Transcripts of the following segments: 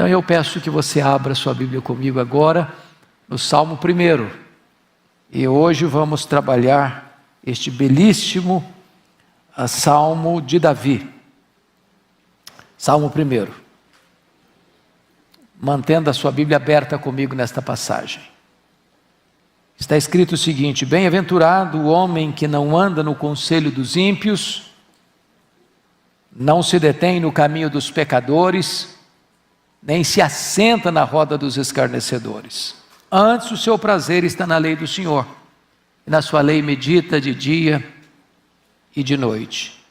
Então eu peço que você abra sua Bíblia comigo agora, no Salmo 1. E hoje vamos trabalhar este belíssimo Salmo de Davi. Salmo 1. Mantendo a sua Bíblia aberta comigo nesta passagem. Está escrito o seguinte: bem-aventurado o homem que não anda no conselho dos ímpios, não se detém no caminho dos pecadores, nem se assenta na roda dos escarnecedores. Antes o seu prazer está na lei do Senhor, e na sua lei medita de dia e de noite.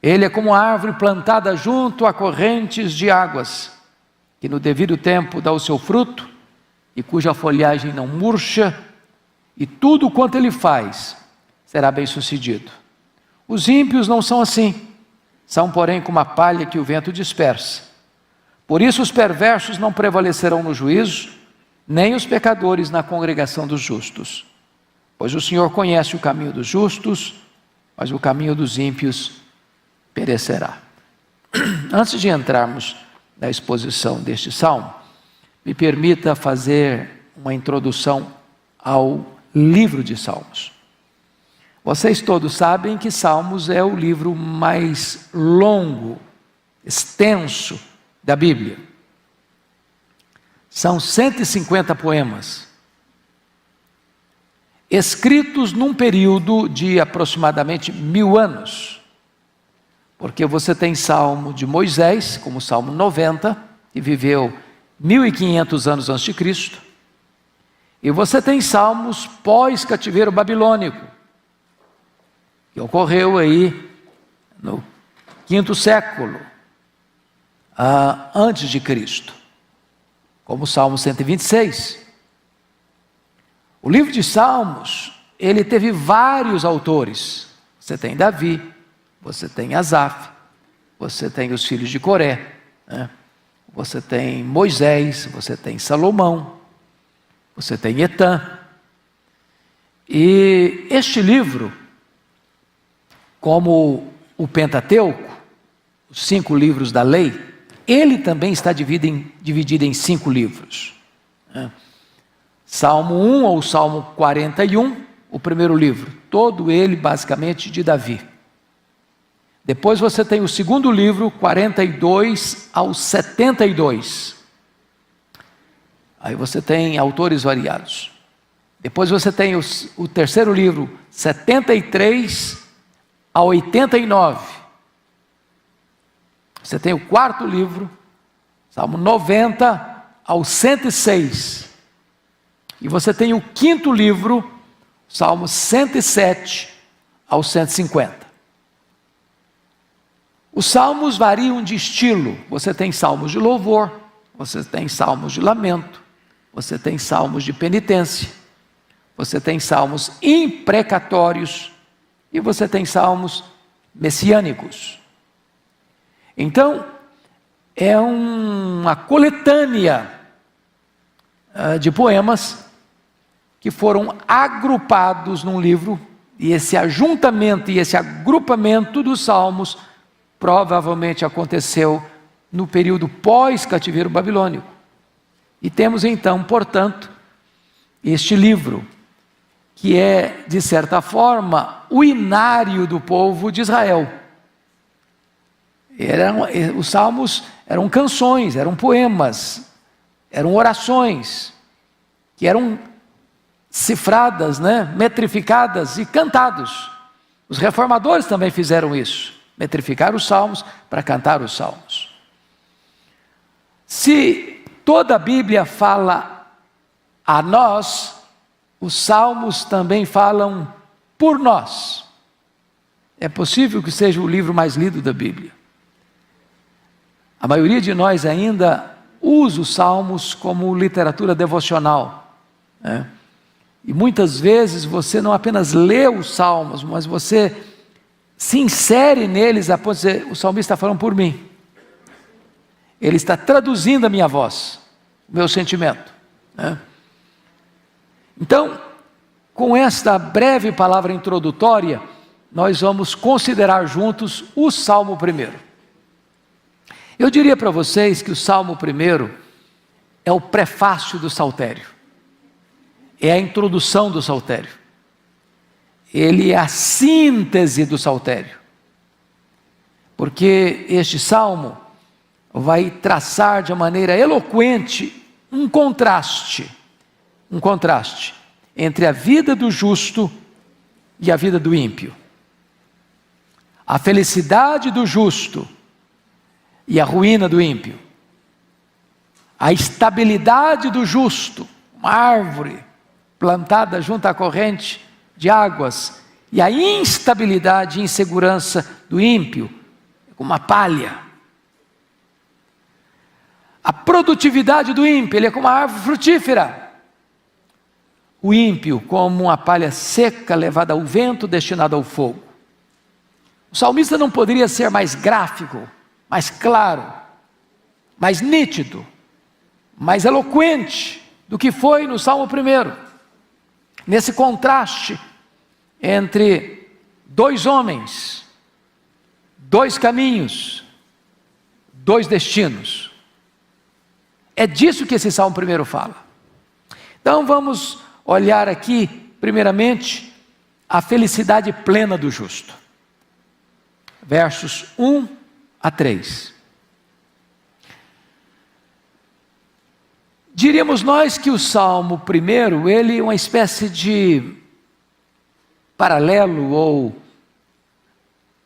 Ele é como árvore plantada junto a correntes de águas, que no devido tempo dá o seu fruto, e cuja folhagem não murcha, e tudo quanto ele faz será bem sucedido. Os ímpios não são assim, são porém como a palha que o vento dispersa. Por isso os perversos não prevalecerão no juízo, nem os pecadores na congregação dos justos. Pois o Senhor conhece o caminho dos justos, mas o caminho dos ímpios perecerá. Antes de entrarmos na exposição deste salmo, me permita fazer uma introdução ao livro de Salmos. Vocês todos sabem que Salmos é o livro mais longo, extenso da Bíblia. São 150 poemas, escritos num período de aproximadamente 1000 anos, porque você tem Salmo de Moisés, como o Salmo 90, que viveu 1500 anos antes de Cristo, e você tem Salmos pós-cativeiro babilônico, que ocorreu aí no 5º século antes de Cristo, como o Salmo 126. O livro de Salmos, ele teve vários autores. Você tem Davi, você tem Asaf, você tem os filhos de Coré, né? Você tem Moisés, você tem Salomão, você tem Etã. E este livro, como o Pentateuco, os 5 livros da lei, ele também está dividido em 5 livros. Salmo 1 ou Salmo 41, o primeiro livro, todo ele basicamente de Davi. Depois você tem o segundo livro, 42 ao 72. Aí você tem autores variados. Depois você tem o terceiro livro, 73 a 89. Você tem o quarto livro, Salmo 90 ao 106. E você tem o quinto livro, Salmo 107 ao 150. Os salmos variam de estilo. Você tem salmos de louvor, você tem salmos de lamento, você tem salmos de penitência, você tem salmos imprecatórios e você tem salmos messiânicos. Então, é uma coletânea de poemas que foram agrupados num livro, e esse ajuntamento e esse agrupamento dos salmos provavelmente aconteceu no período pós-cativeiro babilônico. E temos então, portanto, este livro, que é, de certa forma, o inário do povo de Israel. Os salmos eram canções, eram poemas, eram orações, que eram cifradas, metrificadas e cantados. Os reformadores também fizeram isso, metrificar os salmos para cantar os salmos. Se toda a Bíblia fala a nós, os salmos também falam por nós. É possível que seja o livro mais lido da Bíblia. A maioria de nós ainda usa os salmos como literatura devocional, né? E muitas vezes você não apenas lê os salmos, mas você se insere neles a ponto de dizer: o salmista está falando por mim. Ele está traduzindo a minha voz, o meu sentimento, né? Então, com esta breve palavra introdutória, nós vamos considerar juntos o Salmo 1. Eu diria para vocês que o Salmo 1 é o prefácio do Saltério, é a introdução do Saltério, ele é a síntese do Saltério, porque este Salmo vai traçar de maneira eloquente um contraste entre a vida do justo e a vida do ímpio, a felicidade do justo e a ruína do ímpio, a estabilidade do justo, uma árvore plantada junto à corrente de águas, e a instabilidade e insegurança do ímpio, como uma palha. A produtividade do ímpio, ele é como uma árvore frutífera. O ímpio como uma palha seca levada ao vento, destinada ao fogo. O salmista não poderia ser mais gráfico, mais claro, mais nítido, mais eloquente do que foi no Salmo 1, nesse contraste entre dois homens, dois caminhos, dois destinos. É disso que esse Salmo 1 fala. Então vamos olhar aqui, primeiramente, a felicidade plena do justo. Versos 1 a 3. Diríamos nós que o Salmo 1, ele é uma espécie de paralelo ou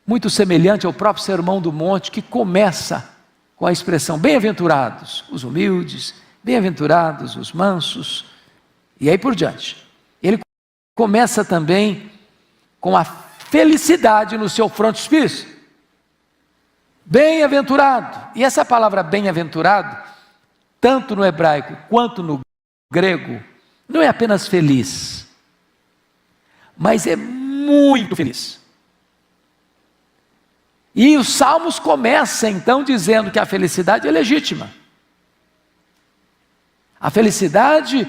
muito semelhante ao próprio Sermão do Monte, que começa com a expressão bem-aventurados os humildes, bem-aventurados os mansos, e aí por diante. Ele começa também com a felicidade no seu frontispício. Bem-aventurado. E essa palavra bem-aventurado, tanto no hebraico quanto no grego, não é apenas feliz, mas é muito feliz. E os Salmos começam então dizendo que a felicidade é legítima. A felicidade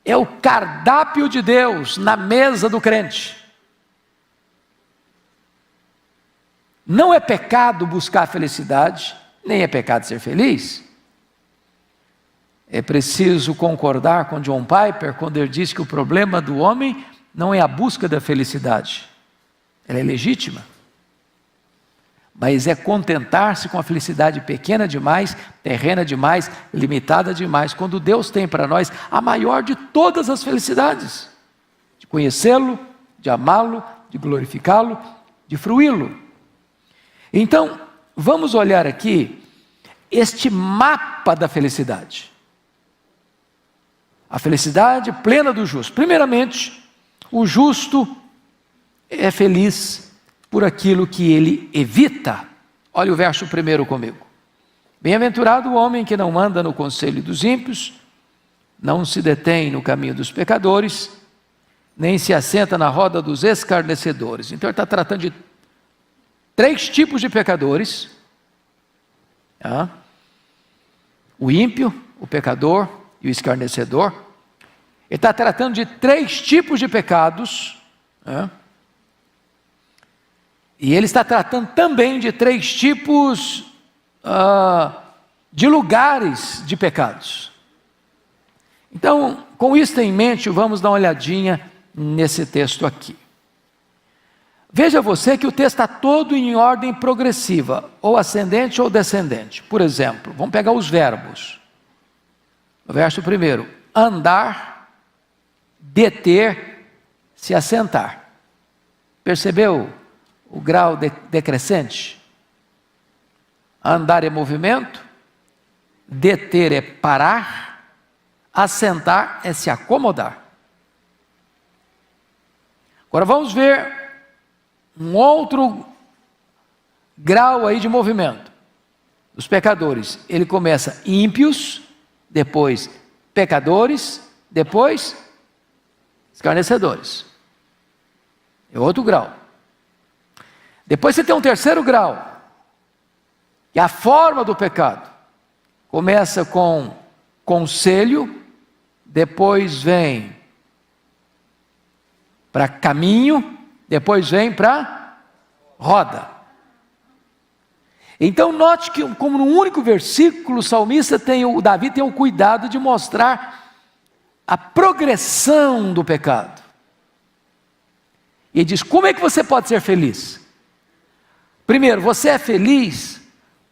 é o cardápio de Deus na mesa do crente. Não é pecado buscar a felicidade, nem é pecado ser feliz. É preciso concordar com John Piper quando ele diz que o problema do homem não é a busca da felicidade, ela é legítima, mas é contentar-se com a felicidade pequena demais, terrena demais, limitada demais, quando Deus tem para nós a maior de todas as felicidades, de conhecê-lo, de amá-lo, de glorificá-lo, de fruí-lo. Então, vamos olhar aqui este mapa da felicidade. A felicidade plena do justo. Primeiramente, o justo é feliz por aquilo que ele evita. Olha o verso 1 comigo. Bem-aventurado o homem que não anda no conselho dos ímpios, não se detém no caminho dos pecadores, nem se assenta na roda dos escarnecedores. Então ele está tratando de 3 tipos de pecadores. O ímpio, o pecador e o escarnecedor. Ele está tratando de 3 tipos de pecados. E ele está tratando também de 3 tipos de lugares de pecados. Então, com isso em mente, vamos dar uma olhadinha nesse texto aqui. Veja você que o texto está todo em ordem progressiva, ou ascendente ou descendente. Por exemplo, vamos pegar os verbos. No verso 1, andar, deter, se assentar. Percebeu o grau decrescente? Andar é movimento, deter é parar, assentar é se acomodar. Agora vamos ver um outro grau aí de movimento. Os pecadores, ele começa ímpios, depois pecadores, depois escarnecedores. É outro grau. Depois você tem um terceiro grau, que é a forma do pecado. Começa com conselho, depois vem para caminho, depois vem para roda. Então note que, como num único versículo, o Davi tem o cuidado de mostrar a progressão do pecado. E diz: como é que você pode ser feliz? Primeiro, você é feliz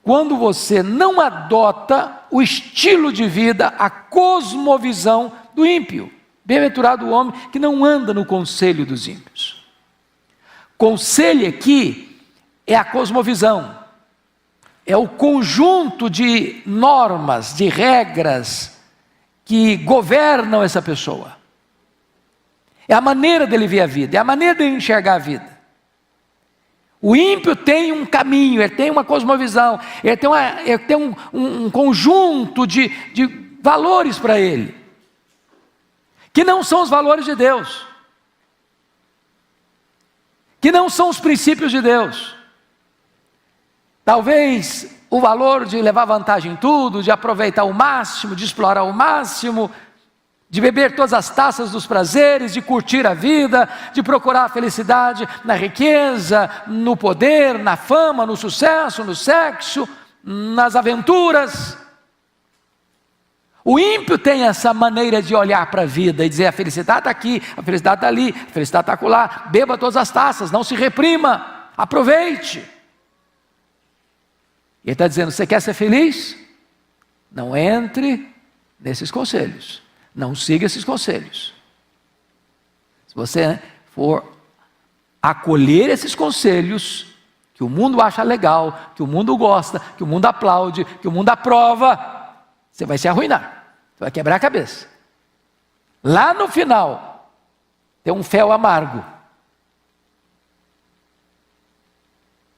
quando você não adota o estilo de vida, a cosmovisão do ímpio. Bem-aventurado o homem que não anda no conselho dos ímpios. Conselho aqui é a cosmovisão, é o conjunto de normas, de regras que governam essa pessoa. É a maneira dele ver a vida, é a maneira dele enxergar a vida. O ímpio tem um caminho, ele tem uma cosmovisão, ele tem um conjunto de valores para ele, que não são os valores de Deus, que não são os princípios de Deus. Talvez o valor de levar vantagem em tudo, de aproveitar o máximo, de explorar o máximo, de beber todas as taças dos prazeres, de curtir a vida, de procurar a felicidade na riqueza, no poder, na fama, no sucesso, no sexo, nas aventuras. O ímpio tem essa maneira de olhar para a vida e dizer: a felicidade está aqui, a felicidade está ali, a felicidade está acolá. Beba todas as taças, não se reprima, aproveite. Ele está dizendo: você quer ser feliz? Não entre nesses conselhos. Não siga esses conselhos. Se você for acolher esses conselhos, que o mundo acha legal, que o mundo gosta, que o mundo aplaude, que o mundo aprova, você vai se arruinar. Você vai quebrar a cabeça. Lá no final, tem um fel amargo.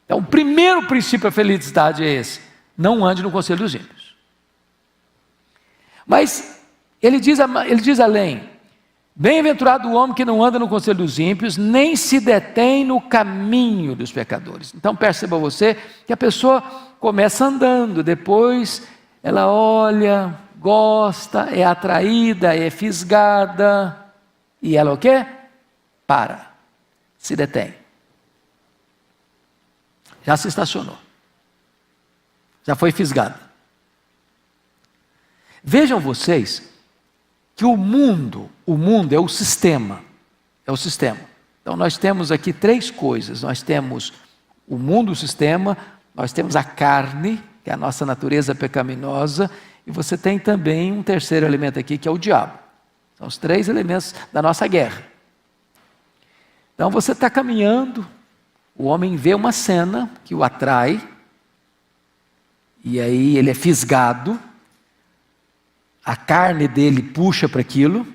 Então, o primeiro princípio da felicidade é esse: não ande no conselho dos ímpios. Mas ele diz além: bem-aventurado o homem que não anda no conselho dos ímpios, nem se detém no caminho dos pecadores. Então perceba você que a pessoa começa andando, depois ela olha, gosta, é atraída, é fisgada, e ela o quê? Para, se detém. Já se estacionou, já foi fisgada. Vejam vocês que o mundo é o sistema, Então nós temos aqui três coisas: nós temos o mundo, o sistema, nós temos a carne, que é a nossa natureza pecaminosa, e você tem também um terceiro elemento aqui, que é o diabo. São os três elementos da nossa guerra. Então você está caminhando, o homem vê uma cena que o atrai, e aí ele é fisgado, a carne dele puxa para aquilo,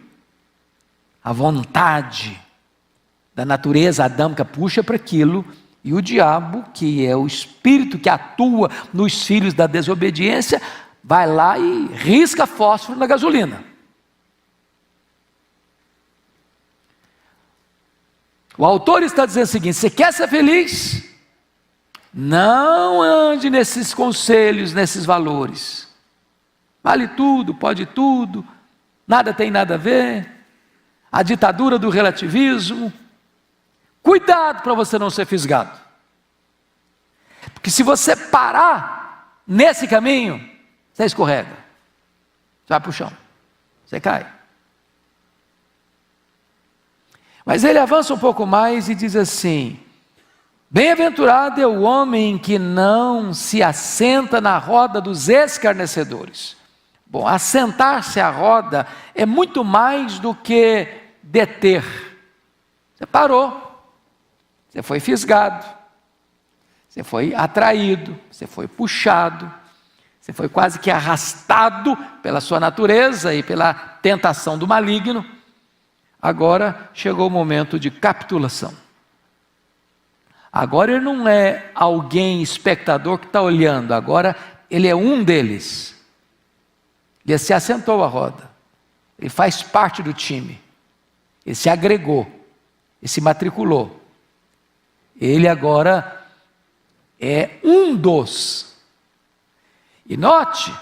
a vontade da natureza adâmica puxa para aquilo, e o diabo, que é o espírito que atua nos filhos da desobediência, vai lá e risca fósforo na gasolina. O autor está dizendo o seguinte: você quer ser feliz? Não ande nesses conselhos, nesses valores. Vale tudo, pode tudo, nada tem nada a ver, a ditadura do relativismo. Cuidado para você não ser fisgado, porque se você parar nesse caminho, você escorrega, você vai para o chão, você cai. Mas ele avança um pouco mais e diz assim: bem-aventurado é o homem que não se assenta na roda dos escarnecedores. Bom, assentar-se à roda é muito mais do que deter. Você parou, você foi fisgado, você foi atraído, você foi puxado, você foi quase que arrastado pela sua natureza e pela tentação do maligno. Agora chegou o momento de capitulação. Agora ele não é alguém espectador que está olhando, agora ele é um deles. Ele se assentou à roda, ele faz parte do time, ele se agregou, ele se matriculou. Ele agora é um dos. E note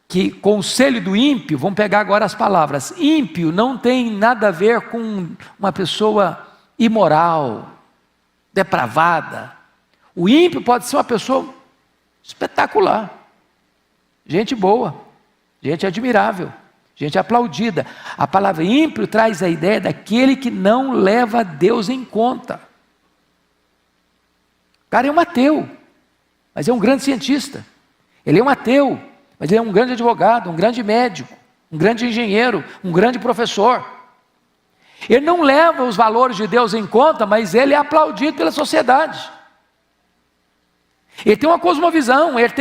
que conselho do ímpio, vamos pegar agora as palavras, ímpio não tem nada a ver com uma pessoa imoral, depravada. O ímpio pode ser uma pessoa espetacular, gente boa, gente admirável, gente aplaudida. A palavra ímpio traz a ideia daquele que não leva Deus em conta. O cara é um ateu, mas é um grande cientista. Ele é um ateu, mas ele é um grande advogado, um grande médico, um grande engenheiro, um grande professor. Ele não leva os valores de Deus em conta, mas ele é aplaudido pela sociedade. Ele tem uma cosmovisão, ele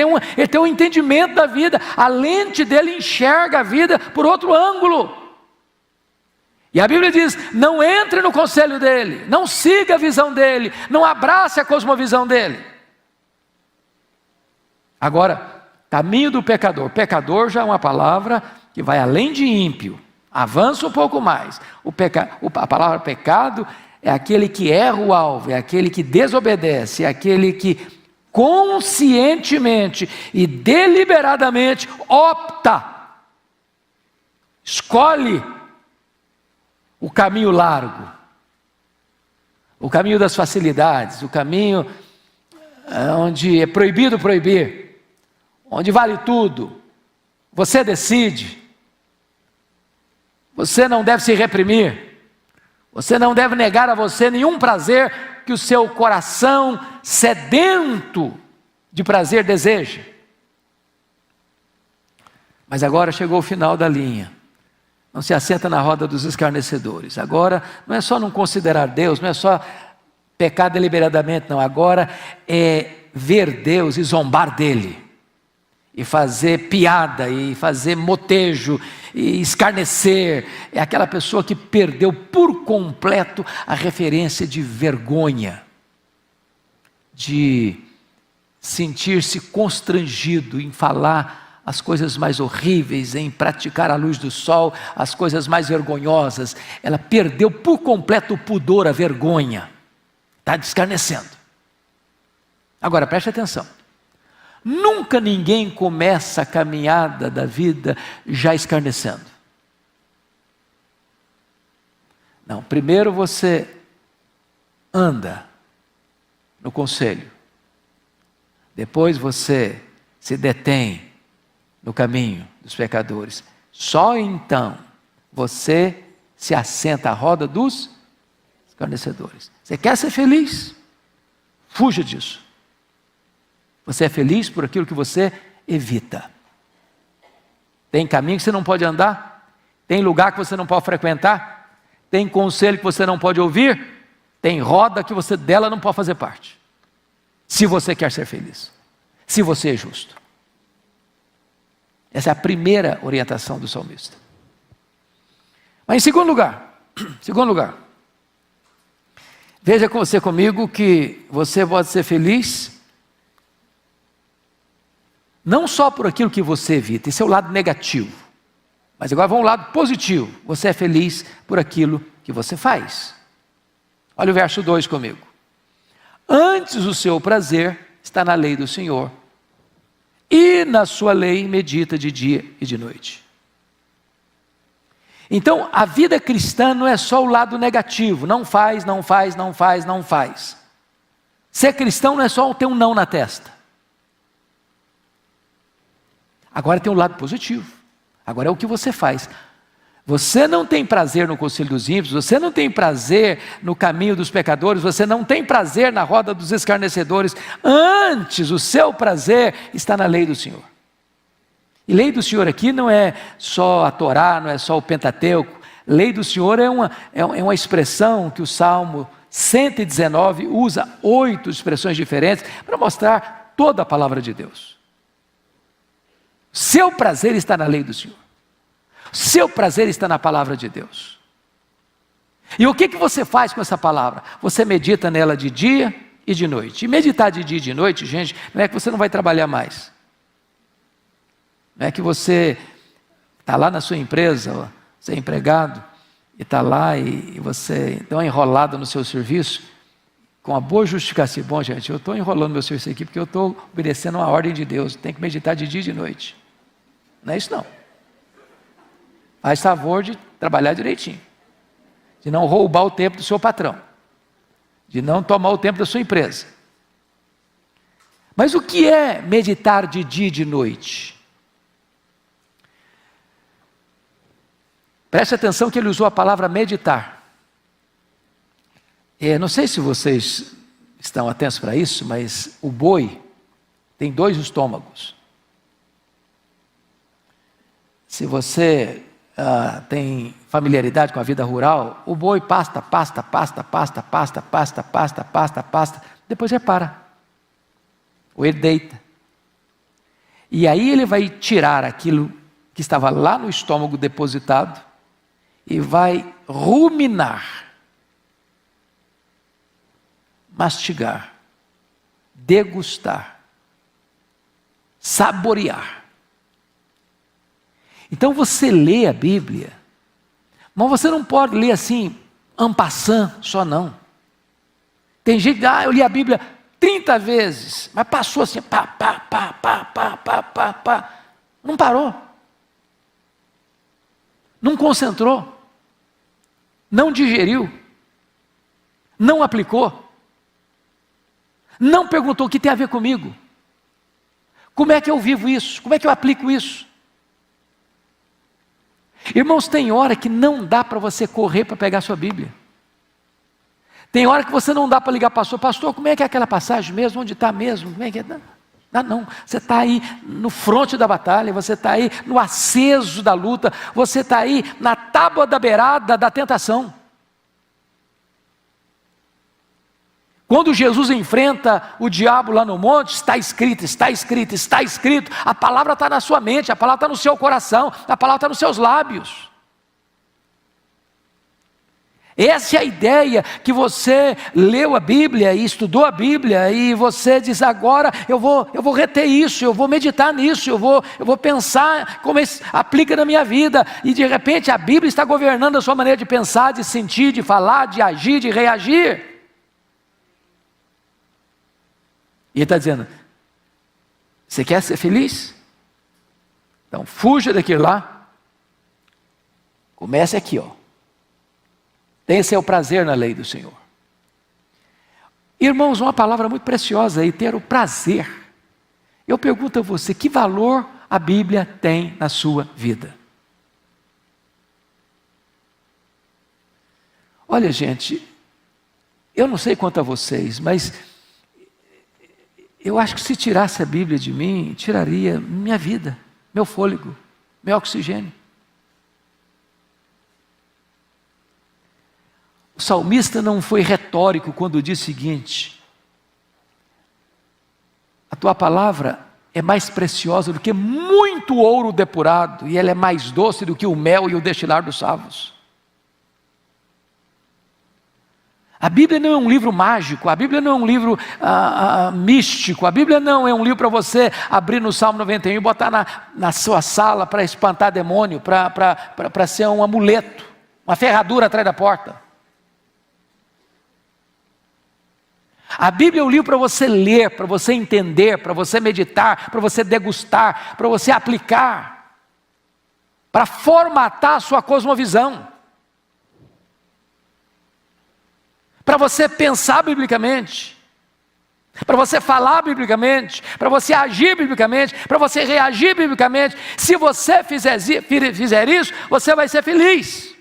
tem um entendimento da vida, a lente dele enxerga a vida por outro ângulo. E a Bíblia diz: não entre no conselho dele, não siga a visão dele, não abrace a cosmovisão dele. Agora, caminho do pecador. Pecador já é uma palavra que vai além de ímpio, avança um pouco mais. A palavra pecado é aquele que erra o alvo, é aquele que desobedece, é aquele que conscientemente e deliberadamente opta, escolhe o caminho largo, o caminho das facilidades, o caminho onde é proibido proibir, onde vale tudo. Você decide, você não deve se reprimir, você não deve negar a você nenhum prazer que o seu coração sedento de prazer deseja. Mas agora chegou o final da linha. Não se assenta na roda dos escarnecedores. Agora não é só não considerar Deus, não é só pecar deliberadamente, não. Agora é ver Deus e zombar dele, e fazer piada, e fazer motejo, e escarnecer. É aquela pessoa que perdeu por completo a referência de vergonha, de sentir-se constrangido em falar as coisas mais horríveis, em praticar à luz do sol as coisas mais vergonhosas. Ela perdeu por completo o pudor, a vergonha, está escarnecendo. Agora preste atenção. Nunca ninguém começa a caminhada da vida já escarnecendo. Não, primeiro você anda no conselho. Depois você se detém no caminho dos pecadores. Só então você se assenta à roda dos escarnecedores. Você quer ser feliz? Fuja disso. Você é feliz por aquilo que você evita. Tem caminho que você não pode andar, tem lugar que você não pode frequentar, tem conselho que você não pode ouvir, tem roda que você dela não pode fazer parte. Se você quer ser feliz, se você é justo. Essa é a primeira orientação do salmista. Mas em segundo lugar, veja com você comigo que você pode ser feliz não só por aquilo que você evita, esse é o lado negativo. Mas agora vamos ao lado positivo. Você é feliz por aquilo que você faz. Olha o verso 2 comigo. Antes o seu prazer está na lei do Senhor, e na sua lei medita de dia e de noite. Então, a vida cristã não é só o lado negativo. Não faz, não faz, não faz, não faz. Ser cristão não é só ter um não na testa. Agora tem um lado positivo. Agora é o que você faz. Você não tem prazer no conselho dos ímpios, você não tem prazer no caminho dos pecadores, você não tem prazer na roda dos escarnecedores. Antes, o seu prazer está na lei do Senhor. E lei do Senhor aqui não é só a Torá, não é só o Pentateuco. Lei do Senhor é uma expressão que o Salmo 119 usa 8 expressões diferentes para mostrar toda a palavra de Deus. Seu prazer está na lei do Senhor. Seu prazer está na palavra de Deus. E o que você faz com essa palavra? Você medita nela de dia e de noite. E meditar de dia e de noite, gente, não é que você não vai trabalhar mais. Não é que você está lá na sua empresa, você é empregado, e está lá e você está enrolado no seu serviço, com a boa justificativa. Bom, gente, eu estou enrolando meu serviço aqui porque eu estou obedecendo uma ordem de Deus. Tem que meditar de dia e de noite. Não é isso não. Faz favor de trabalhar direitinho, de não roubar o tempo do seu patrão, de não tomar o tempo da sua empresa. Mas o que é meditar de dia e de noite? Preste atenção que ele usou a palavra meditar. Não sei se vocês estão atentos para isso, mas o boi tem 2 estômagos. Se você tem familiaridade com a vida rural, o boi pasta, depois repara, ou ele deita. E aí ele vai tirar aquilo que estava lá no estômago depositado e vai ruminar, mastigar, degustar, saborear. Então você lê a Bíblia, mas você não pode ler assim, en passant, só não. Tem gente que eu li a Bíblia 30 vezes, mas passou assim, não parou, não concentrou, não digeriu, não aplicou, não perguntou o que tem a ver comigo, como é que eu vivo isso, como é que eu aplico isso. Irmãos, tem hora que não dá para você correr para pegar sua Bíblia. Tem hora que você não dá para ligar para o pastor, como é que é aquela passagem mesmo, onde está mesmo, como é que é? Não, você está aí no fronte da batalha, você está aí no aceso da luta, você está aí na tábua da beirada da tentação. Quando Jesus enfrenta o diabo lá no monte, está escrito, a palavra está na sua mente, a palavra está no seu coração, a palavra está nos seus lábios. Essa é a ideia que você leu a Bíblia e estudou a Bíblia e você diz, agora eu vou reter isso, eu vou meditar nisso, eu vou pensar como isso aplica na minha vida, e de repente a Bíblia está governando a sua maneira de pensar, de sentir, de falar, de agir, de reagir. E ele está dizendo, você quer ser feliz? Então fuja daquilo lá, comece aqui, tenha seu prazer na lei do Senhor. Irmãos, uma palavra muito preciosa aí, ter o prazer. Eu pergunto a você, que valor a Bíblia tem na sua vida? Olha gente, eu não sei quanto a vocês, mas eu acho que se tirasse a Bíblia de mim, tiraria minha vida, meu fôlego, meu oxigênio. O salmista não foi retórico quando disse o seguinte, a tua palavra é mais preciosa do que muito ouro depurado, e ela é mais doce do que o mel e o destilar dos favos. A Bíblia não é um livro mágico, a Bíblia não é um livro místico, a Bíblia não é um livro para você abrir no Salmo 91 e botar na sua sala para espantar demônio, para ser um amuleto, uma ferradura atrás da porta. A Bíblia é um livro para você ler, para você entender, para você meditar, para você degustar, para você aplicar, para formatar a sua cosmovisão. Para você pensar biblicamente, para você falar biblicamente, para você agir biblicamente, para você reagir biblicamente. Se você fizer isso, você vai ser feliz.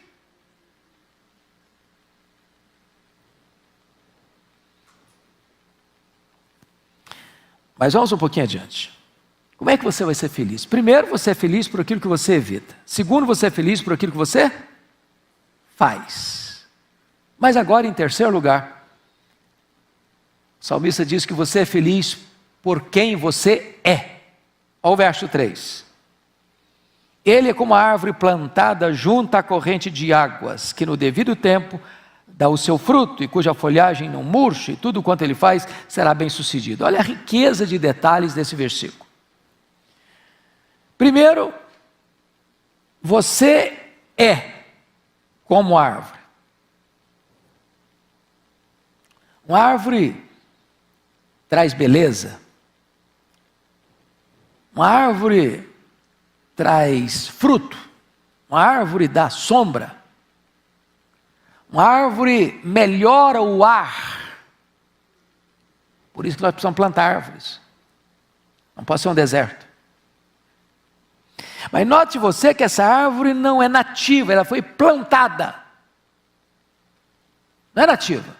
Mas vamos um pouquinho adiante. Como é que você vai ser feliz? Primeiro, você é feliz por aquilo que você evita. Segundo, você é feliz por aquilo que você faz. Mas agora, em terceiro lugar, o salmista diz que você é feliz por quem você é. Olha o verso 3. Ele é como a árvore plantada junto à corrente de águas, que no devido tempo dá o seu fruto, e cuja folhagem não murcha, e tudo quanto ele faz será bem sucedido. Olha a riqueza de detalhes desse versículo. Primeiro, você é como árvore. Uma árvore traz beleza. Uma árvore traz fruto. Uma árvore dá sombra. Uma árvore melhora o ar. Por isso que nós precisamos plantar árvores. Não pode ser um deserto. Mas note você que essa árvore não é nativa, ela foi plantada. Não é nativa,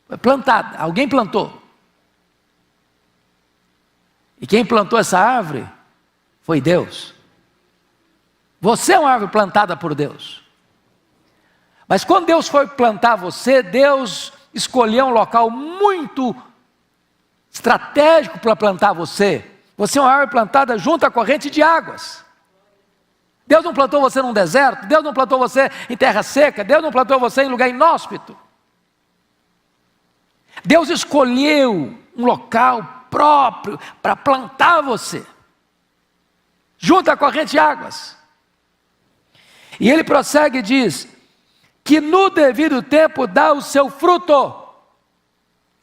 foi plantada, alguém plantou. E quem plantou essa árvore foi Deus. Você é uma árvore plantada por Deus. Mas quando Deus foi plantar você, Deus escolheu um local muito estratégico para plantar você. Você é uma árvore plantada junto à corrente de águas. Deus não plantou você num deserto, Deus não plantou você em terra seca, Deus não plantou você em lugar inóspito. Deus escolheu um local próprio para plantar você, junto à corrente de águas. E ele prossegue e diz, que no devido tempo dá o seu fruto.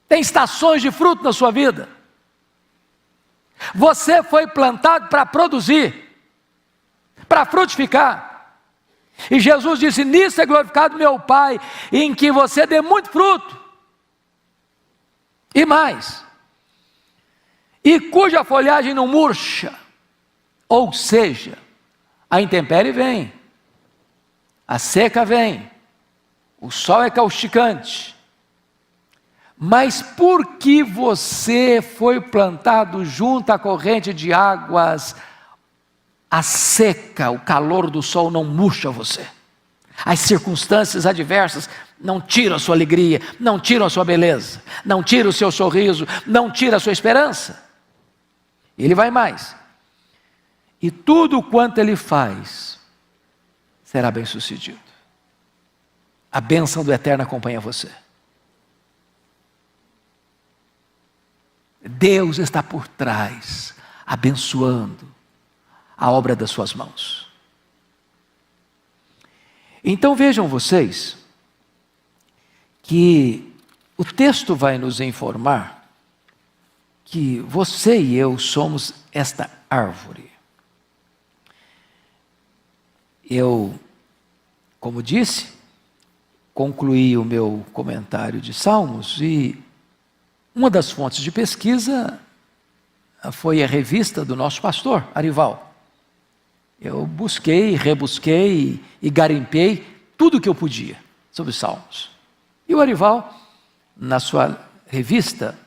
Tem estações de fruto na sua vida. Você foi plantado para produzir, para frutificar. E Jesus disse, nisso é glorificado meu Pai, em que você dê muito fruto. E mais. E cuja folhagem não murcha. Ou seja, a intempérie vem, a seca vem, o sol é causticante. Mas porque você foi plantado junto à corrente de águas, a seca, o calor do sol não murcha você. As circunstâncias adversas não tiram a sua alegria, não tiram a sua beleza, não tiram o seu sorriso, não tiram a sua esperança. Ele vai mais. E tudo quanto ele faz será bem sucedido. A bênção do Eterno acompanha você. Deus está por trás, abençoando a obra das suas mãos. Então vejam vocês, que o texto vai nos informar que você e eu somos esta árvore. Eu, como disse, concluí o meu comentário de Salmos e uma das fontes de pesquisa foi a revista do nosso pastor, Arival. Eu busquei, rebusquei e garimpei tudo o que eu podia sobre os Salmos. E o Arival, na sua revista,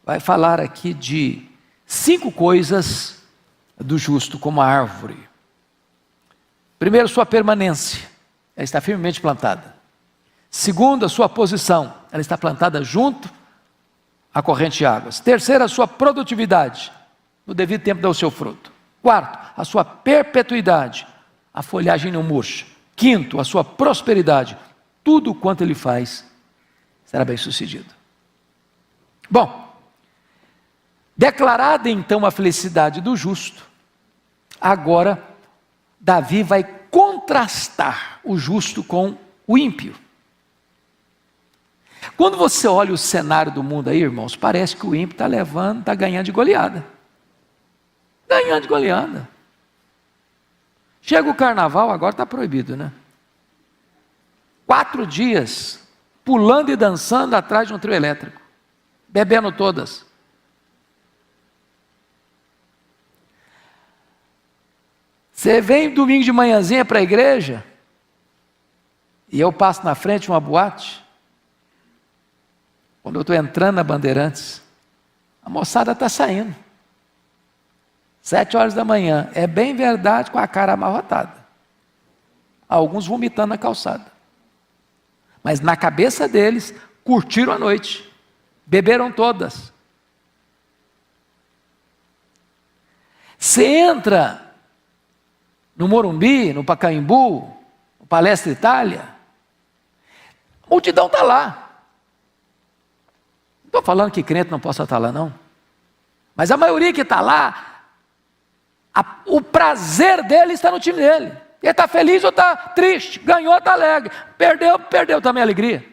vai falar aqui de 5 coisas do justo como a árvore. Primeiro, sua permanência, ela está firmemente plantada. Segundo, a sua posição, ela está plantada junto à corrente de águas. Terceiro, a sua produtividade, no devido tempo dá o seu fruto. Quarto, a sua perpetuidade, a folhagem não murcha. Quinto, a sua prosperidade, tudo quanto ele faz será bem sucedido. Bom, declarada então a felicidade do justo, agora Davi vai contrastar o justo com o ímpio. Quando você olha o cenário do mundo aí, irmãos, parece que o ímpio está levando, está ganhando de goleada. Ganhando de goleada. Chega o carnaval, agora está proibido, né? 4 dias, pulando e dançando atrás de um trio elétrico, bebendo todas. Você vem domingo de manhãzinha para a igreja, e eu passo na frente de uma boate, quando eu estou entrando na Bandeirantes, a moçada está saindo. 7 horas da manhã, é bem verdade, com a cara amarrotada. Alguns vomitando na calçada. Mas na cabeça deles, curtiram a noite. Beberam todas. Você entra no Morumbi, no Pacaembu, no Palestra Itália, a multidão está lá. Não estou falando que crente não possa estar lá, não. Mas a maioria que está lá, o prazer dele está no time dele. Ele está feliz ou está triste, ganhou, está alegre, perdeu também a alegria.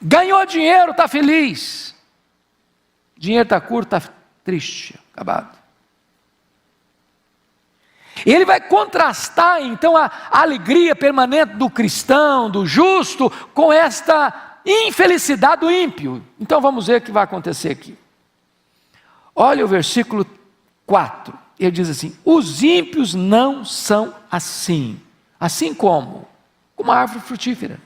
Ganhou dinheiro, está feliz. Dinheiro está curto, está triste, acabado. E ele vai contrastar então a alegria permanente do cristão, do justo, com esta infelicidade do ímpio. Então vamos ver o que vai acontecer aqui. Olha o versículo 4. Ele diz assim: os ímpios não são assim. Assim como? Como a árvore frutífera.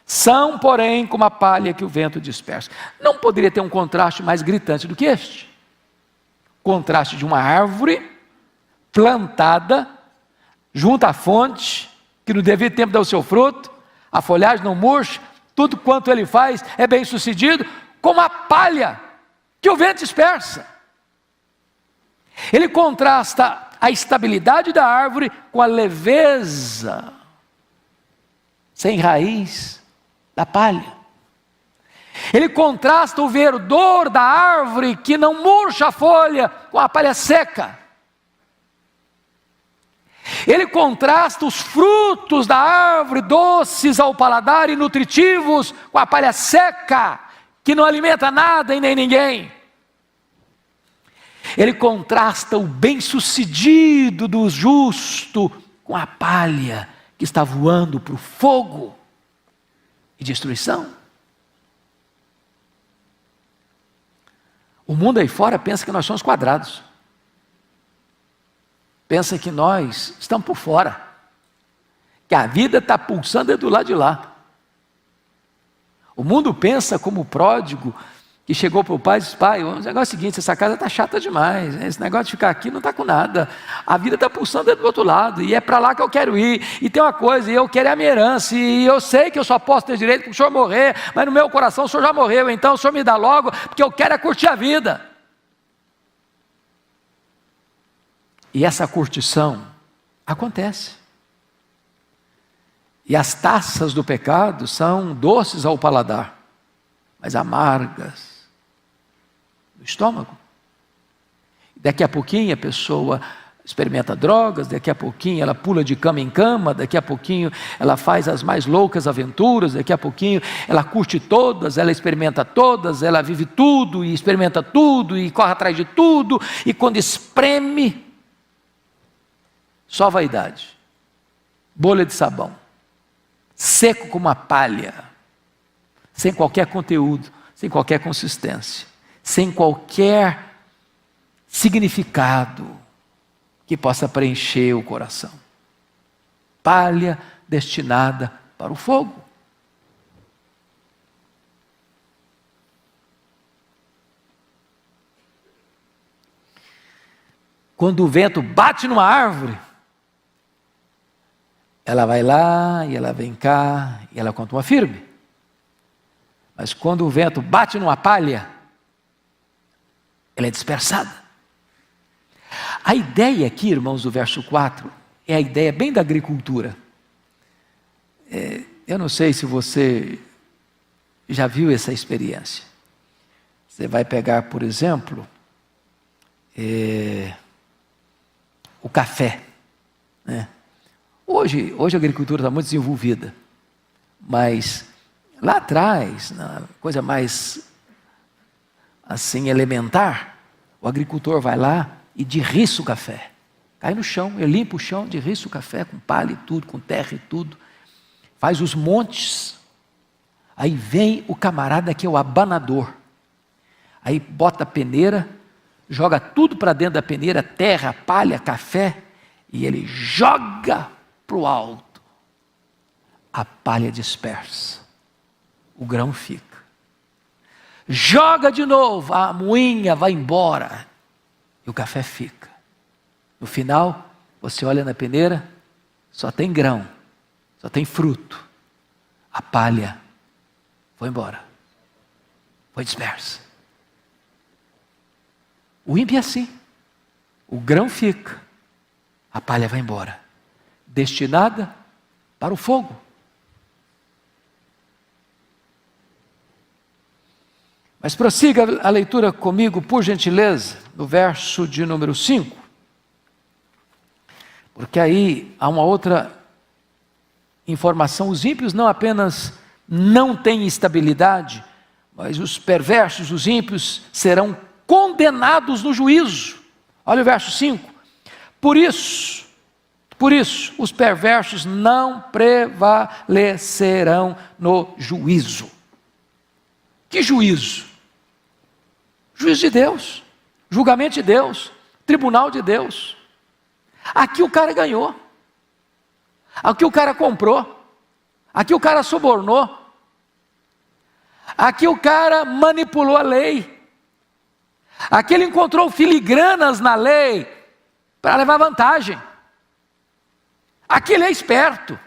São, porém, como a palha que o vento dispersa. Não poderia ter um contraste mais gritante do que este. Contraste de uma árvore plantada junto à fonte, que no devido tempo dá o seu fruto, a folhagem não murcha, tudo quanto ele faz é bem sucedido, como a palha que o vento dispersa. Ele contrasta a estabilidade da árvore com a leveza, sem raiz, da palha. Ele contrasta o verdor da árvore que não murcha a folha com a palha seca. Ele contrasta os frutos da árvore doces ao paladar e nutritivos com a palha seca, que não alimenta nada e nem ninguém. Ele contrasta o bem-sucedido do justo com a palha que está voando para o fogo e destruição. O mundo aí fora pensa que nós somos quadrados. Pensa que nós estamos por fora. Que a vida está pulsando do lado de lá. O mundo pensa como o pródigo que chegou para o pai e disse: pai, o negócio é o seguinte, essa casa está chata demais, esse negócio de ficar aqui não está com nada, a vida está pulsando do outro lado, e é para lá que eu quero ir, e tem uma coisa, e eu quero a minha herança, e eu sei que eu só posso ter direito para o senhor morrer, mas no meu coração o senhor já morreu, então o senhor me dá logo, porque eu quero é curtir a vida. E essa curtição acontece, e as taças do pecado são doces ao paladar, mas amargas do estômago. Daqui a pouquinho a pessoa experimenta drogas, daqui a pouquinho ela pula de cama em cama, daqui a pouquinho ela faz as mais loucas aventuras, daqui a pouquinho ela curte todas, ela experimenta todas, ela vive tudo e experimenta tudo e corre atrás de tudo, e quando espreme, só vaidade, bolha de sabão, seco como uma palha, sem qualquer conteúdo, sem qualquer consistência, sem qualquer significado que possa preencher o coração. Palha destinada para o fogo. Quando o vento bate numa árvore, ela vai lá e ela vem cá e ela continua firme. Mas quando o vento bate numa palha, ela é dispersada. A ideia aqui, irmãos, do verso 4, é a ideia bem da agricultura. Eu não sei se você já viu essa experiência. Você vai pegar, por exemplo, o café, né? Hoje a agricultura está muito desenvolvida, mas lá atrás, na coisa mais assim elementar, o agricultor vai lá e derriça o café, cai no chão, ele limpa o chão, derriça o café com palha e tudo, com terra e tudo, faz os montes. Aí vem o camarada que é o abanador, aí bota a peneira, joga tudo para dentro da peneira, terra, palha, café, e ele joga para o alto. A palha dispersa, o grão fica. Joga de novo, a moinha vai embora e o café fica. No final, você olha na peneira, só tem grão, só tem fruto. A palha foi embora, foi dispersa. O ímpio é assim, o grão fica, a palha vai embora, destinada para o fogo. Mas prossiga a leitura comigo, por gentileza, no verso de número 5. Porque aí há uma outra informação. Os ímpios não apenas não têm estabilidade, mas os perversos, os ímpios, serão condenados no juízo. Olha o verso 5. Por isso, Por isso, os perversos não prevalecerão no juízo. Que juízo? Juízo de Deus, julgamento de Deus, tribunal de Deus. Aqui o cara ganhou, aqui o cara comprou, aqui o cara subornou, aqui o cara manipulou a lei, aqui ele encontrou filigranas na lei para levar vantagem, aqui ele é esperto,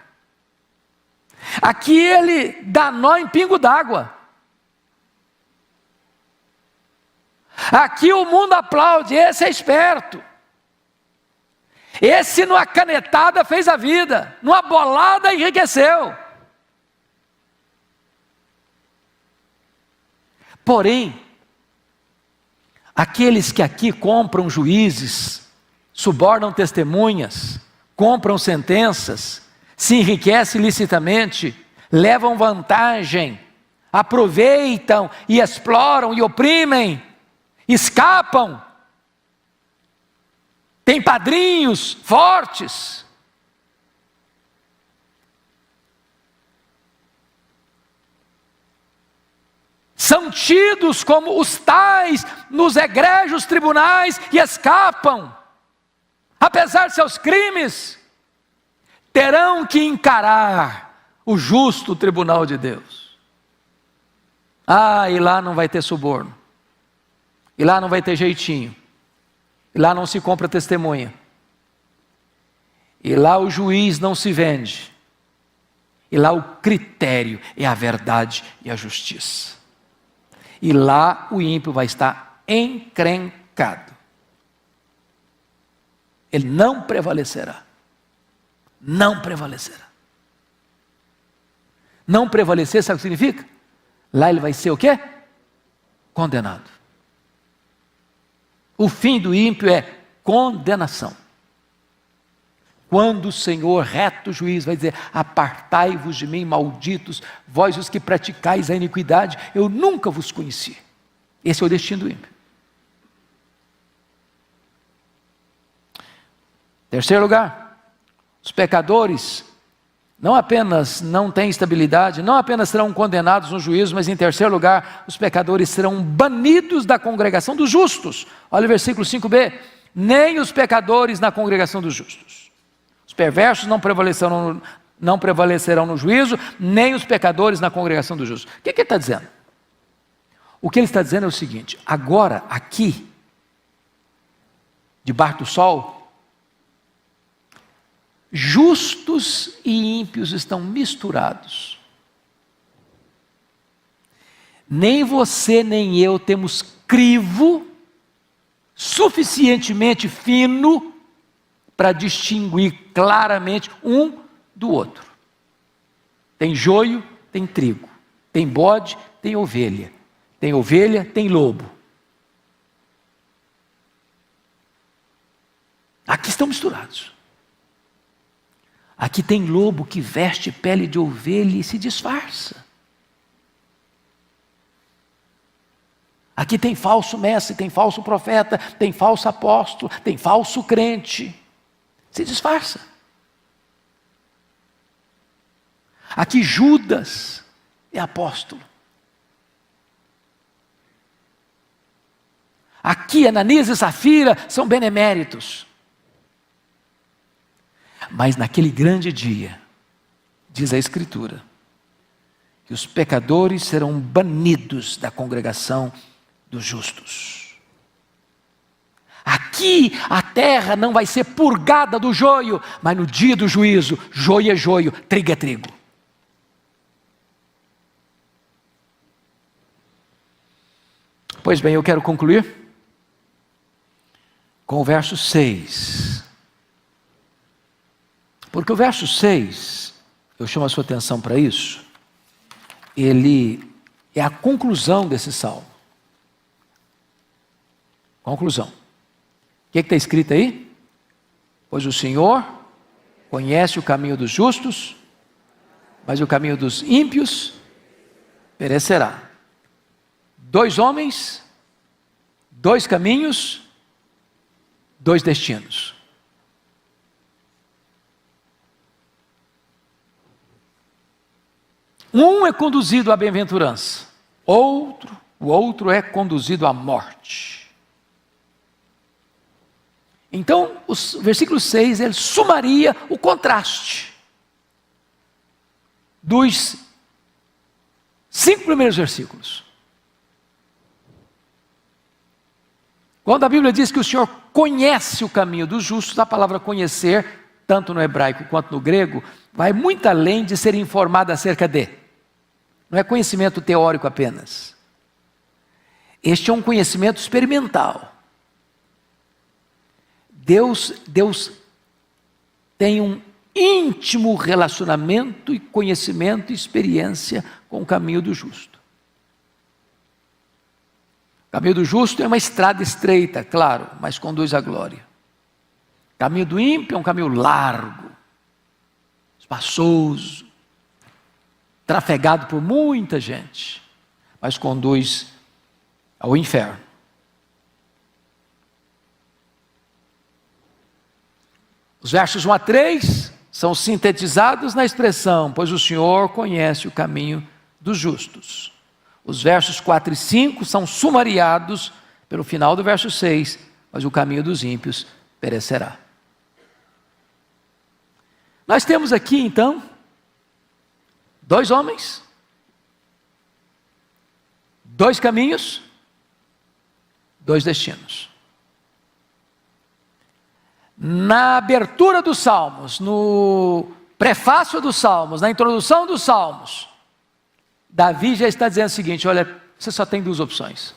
aqui ele dá nó em pingo d'água, aqui o mundo aplaude, esse é esperto. Esse numa canetada fez a vida, numa bolada enriqueceu. Porém, aqueles que aqui compram juízes, subornam testemunhas, compram sentenças, se enriquecem ilicitamente, levam vantagem, aproveitam e exploram e oprimem, escapam, têm padrinhos fortes. São tidos como os tais nos egrégios tribunais e escapam, apesar de seus crimes, terão que encarar o justo tribunal de Deus. E lá não vai ter suborno, e lá não vai ter jeitinho, e lá não se compra testemunha, e lá o juiz não se vende, e lá o critério é a verdade e a justiça. E lá o ímpio vai estar encrencado. Ele não prevalecerá. Não prevalecerá. Não prevalecer, sabe o que significa? Lá ele vai ser o quê? Condenado. O fim do ímpio é condenação. Quando o Senhor, reto juiz, vai dizer: apartai-vos de mim, malditos, vós os que praticais a iniquidade, eu nunca vos conheci. Esse é o destino do ímpio. Terceiro lugar, os pecadores não apenas não têm estabilidade, não apenas serão condenados no juízo, mas em terceiro lugar, os pecadores serão banidos da congregação dos justos. Olha o versículo 5b, nem os pecadores na congregação dos justos. Os perversos não prevalecerão no juízo, nem os pecadores na congregação dos justos. O que ele está dizendo? O que ele está dizendo é o seguinte: agora, aqui, debaixo do sol, justos e ímpios estão misturados. Nem você nem eu temos crivo suficientemente fino para distinguir claramente um do outro. Tem joio, tem trigo. Tem bode, tem ovelha. Tem ovelha, tem lobo. Aqui estão misturados. Aqui tem lobo que veste pele de ovelha e se disfarça. Aqui tem falso mestre, tem falso profeta, tem falso apóstolo, tem falso crente. Se disfarça. Aqui Judas é apóstolo. Aqui Ananias e Safira são beneméritos. Mas naquele grande dia, diz a Escritura, que os pecadores serão banidos da congregação dos justos. Aqui a terra não vai ser purgada do joio, mas no dia do juízo, joio é joio, trigo é trigo. Pois bem, eu quero concluir com o verso 6. Porque o verso 6, eu chamo a sua atenção para isso, ele é a conclusão desse salmo. Conclusão. O que está escrito aí? Pois o Senhor conhece o caminho dos justos, mas o caminho dos ímpios perecerá. 2 homens, 2 caminhos, 2 destinos. Um é conduzido à bem-aventurança, o outro é conduzido à morte. Então, o versículo 6, ele sumaria o contraste dos 5 primeiros versículos. Quando a Bíblia diz que o Senhor conhece o caminho dos justos, a palavra conhecer, tanto no hebraico quanto no grego, vai muito além de ser informado acerca de. Não é conhecimento teórico apenas. Este é um conhecimento experimental. Deus tem um íntimo relacionamento e conhecimento e experiência com o caminho do justo. O caminho do justo é uma estrada estreita, claro, mas conduz à glória. O caminho do ímpio é um caminho largo, espaçoso, trafegado por muita gente, mas conduz ao inferno. Os versos 1 a 3 são sintetizados na expressão, pois o Senhor conhece o caminho dos justos. Os versos 4 e 5 são sumariados pelo final do verso 6, mas o caminho dos ímpios perecerá. Nós temos aqui então 2 homens, 2 caminhos, 2 destinos. Na abertura dos Salmos, no prefácio dos Salmos, na introdução dos Salmos, Davi já está dizendo o seguinte: olha, você só tem 2 opções.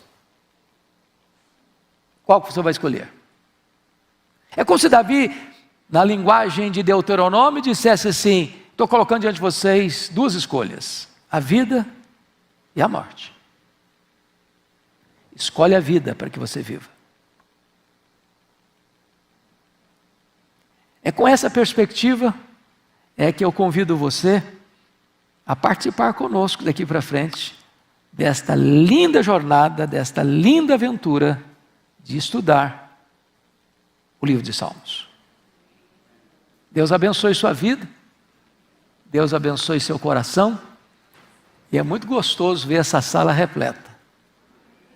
Qual que você vai escolher? É como se Davi, na linguagem de Deuteronômio, dissesse assim: estou colocando diante de vocês 2 escolhas, a vida e a morte. Escolhe a vida para que você viva. É com essa perspectiva que eu convido você a participar conosco daqui para frente desta linda jornada, desta linda aventura de estudar o livro de Salmos. Deus abençoe sua vida, Deus abençoe seu coração, e é muito gostoso ver essa sala repleta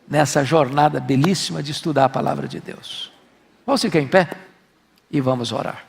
nessa jornada belíssima de estudar a palavra de Deus. Vamos ficar em pé e vamos orar.